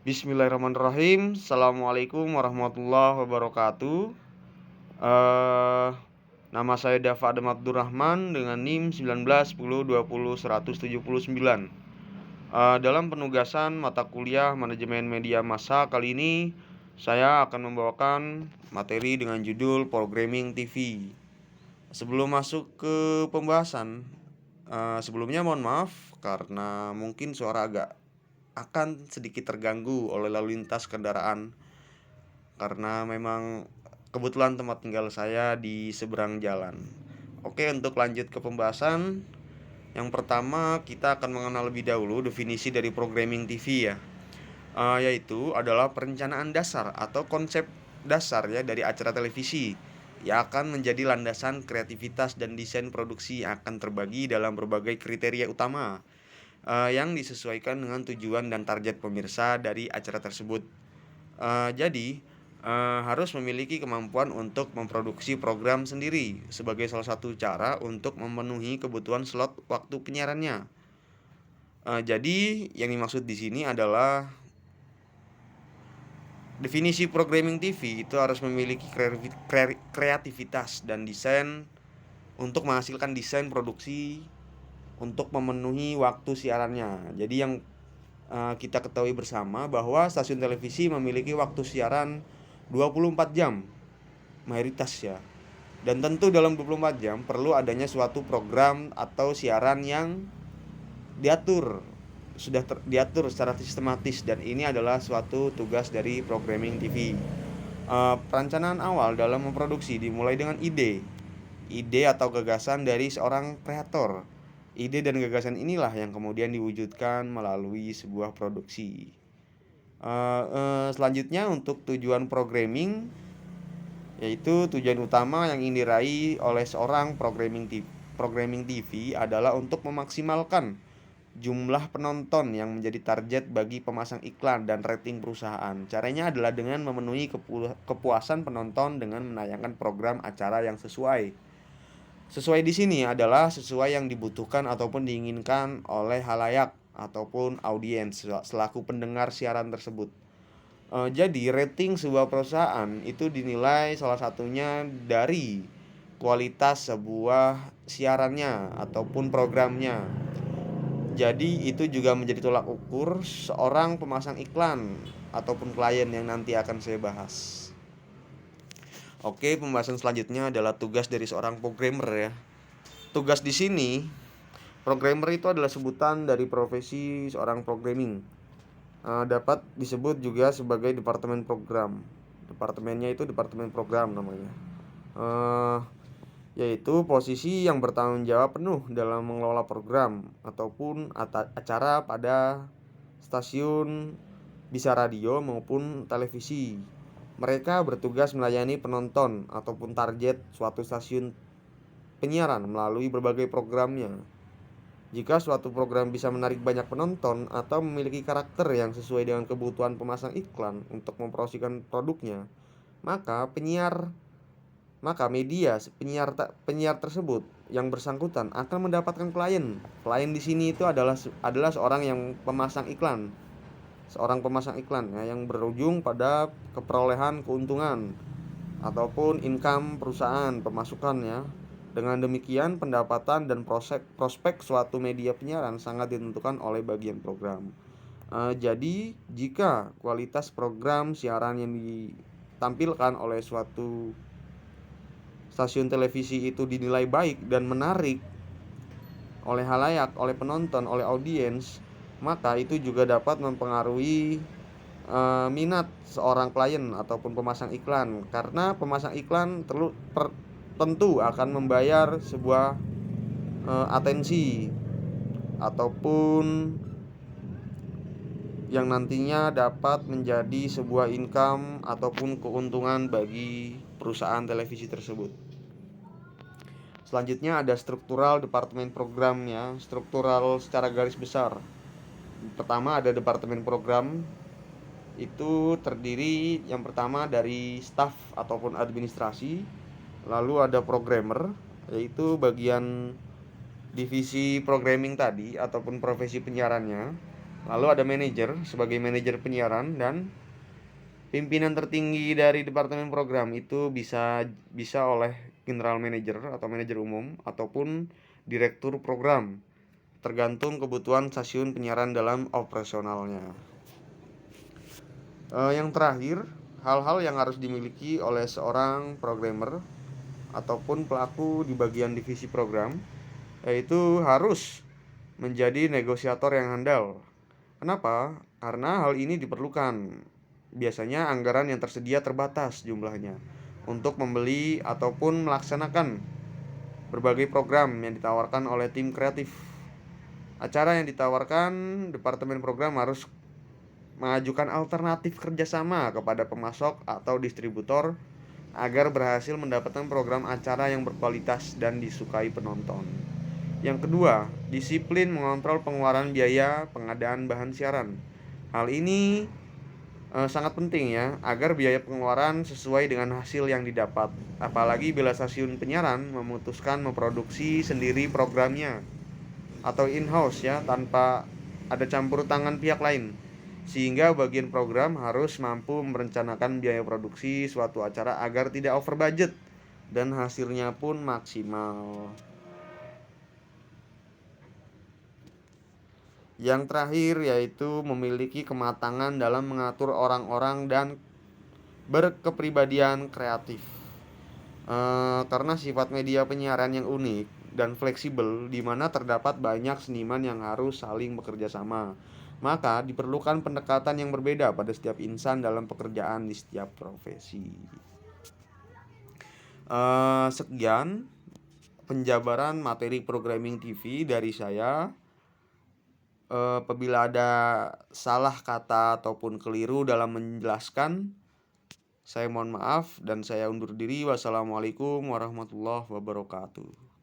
Bismillahirrahmanirrahim. Assalamualaikum warahmatullahi wabarakatuh. Eh, Nama saya Dava Adam Abdurrahman dengan NIM 19 10 20 179. Dalam penugasan mata kuliah manajemen media massa kali ini saya akan membawakan materi dengan judul Programming TV. Sebelum masuk ke pembahasan, sebelumnya mohon maaf karena mungkin suara akan sedikit terganggu oleh lalu lintas kendaraan karena memang kebetulan tempat tinggal saya di seberang jalan. Oke, untuk lanjut ke pembahasan, yang pertama kita akan mengenal lebih dahulu definisi dari programming TV ya. Yaitu adalah perencanaan dasar atau konsep dasar ya dari acara televisi yang akan menjadi landasan kreativitas dan desain produksi yang akan terbagi dalam berbagai kriteria utama yang disesuaikan dengan tujuan dan target pemirsa dari acara tersebut. Jadi harus memiliki kemampuan untuk memproduksi program sendiri sebagai salah satu cara untuk memenuhi kebutuhan slot waktu penyiarannya. Jadi yang dimaksud di sini adalah definisi programming TV itu harus memiliki kreativitas dan desain untuk menghasilkan desain produksi untuk memenuhi waktu siarannya. Jadi yang kita ketahui bersama bahwa stasiun televisi memiliki waktu siaran 24 jam mayoritas ya. Dan tentu dalam 24 jam perlu adanya suatu program atau siaran yang diatur secara sistematis, dan ini adalah suatu tugas dari programming TV. Perencanaan awal dalam memproduksi dimulai dengan ide atau gagasan dari seorang kreator. Ide dan gagasan inilah yang kemudian diwujudkan melalui sebuah produksi. Selanjutnya untuk tujuan programming, yaitu tujuan utama yang ingin diraih oleh seorang programming TV adalah untuk memaksimalkan jumlah penonton yang menjadi target bagi pemasang iklan dan rating perusahaan. Caranya adalah dengan memenuhi kepuasan penonton dengan menayangkan program acara yang sesuai. Sesuai di sini adalah sesuai yang dibutuhkan ataupun diinginkan oleh halayak ataupun audiens selaku pendengar siaran tersebut. Jadi rating sebuah perusahaan itu dinilai salah satunya dari kualitas sebuah siarannya ataupun programnya. Jadi itu juga menjadi tolak ukur seorang pemasang iklan ataupun klien yang nanti akan saya bahas. Oke, pembahasan selanjutnya adalah tugas dari seorang programmer ya. Tugas di sini, programmer itu adalah sebutan dari profesi seorang programming. Dapat disebut juga sebagai departemen program. Departemennya itu departemen program namanya. Yaitu posisi yang bertanggung jawab penuh dalam mengelola program ataupun acara pada stasiun bisa radio maupun televisi. Mereka bertugas melayani penonton ataupun target suatu stasiun penyiaran melalui berbagai programnya. Jika suatu program bisa menarik banyak penonton atau memiliki karakter yang sesuai dengan kebutuhan pemasang iklan untuk mempromosikan produknya, maka penyiar tersebut yang bersangkutan akan mendapatkan klien. Klien di sini itu adalah seorang yang pemasang iklan. Seorang pemasang iklan ya, yang berujung pada keperolehan keuntungan ataupun income perusahaan, pemasukan ya. Dengan demikian, pendapatan dan prospek suatu media penyiaran sangat ditentukan oleh bagian program. Jadi, jika kualitas program siaran yang ditampilkan oleh suatu stasiun televisi itu dinilai baik dan menarik oleh halayak, oleh penonton, oleh audiens, maka itu juga dapat mempengaruhi minat seorang klien ataupun pemasang iklan, karena pemasang iklan tentu akan membayar sebuah atensi ataupun yang nantinya dapat menjadi sebuah income ataupun keuntungan bagi perusahaan televisi tersebut. Selanjutnya ada struktural departemen programnya, struktural secara garis besar. Pertama ada departemen program, itu terdiri yang pertama dari staf ataupun administrasi. Lalu ada programmer, yaitu bagian divisi programming tadi ataupun profesi penyiarannya. Lalu ada manajer sebagai manajer penyiaran, dan pimpinan tertinggi dari departemen program itu bisa oleh general manager atau manajer umum ataupun direktur program, tergantung kebutuhan stasiun penyiaran dalam operasionalnya. Yang terakhir, hal-hal yang harus dimiliki oleh seorang programmer ataupun pelaku di bagian divisi program, yaitu harus menjadi negosiator yang handal. Kenapa? Karena hal ini diperlukan. Biasanya anggaran yang tersedia terbatas jumlahnya untuk membeli ataupun melaksanakan berbagai program yang ditawarkan oleh tim kreatif. Acara yang ditawarkan, departemen program harus mengajukan alternatif kerjasama kepada pemasok atau distributor agar berhasil mendapatkan program acara yang berkualitas dan disukai penonton. Yang kedua, disiplin mengontrol pengeluaran biaya pengadaan bahan siaran. Hal ini sangat penting ya, agar biaya pengeluaran sesuai dengan hasil yang didapat. Apalagi bila stasiun penyiaran memutuskan memproduksi sendiri programnya atau in-house ya, tanpa ada campur tangan pihak lain. Sehingga bagian program harus mampu merencanakan biaya produksi suatu acara agar tidak over budget dan hasilnya pun maksimal. Yang terakhir yaitu memiliki kematangan dalam mengatur orang-orang dan berkepribadian kreatif. Karena sifat media penyiaran yang unik dan fleksibel, di mana terdapat banyak seniman yang harus saling bekerja sama, maka diperlukan pendekatan yang berbeda pada setiap insan dalam pekerjaan di setiap profesi. Sekian penjabaran materi programming TV dari saya. Apabila ada salah kata ataupun keliru dalam menjelaskan, saya mohon maaf dan saya undur diri. Wassalamualaikum warahmatullahi wabarakatuh.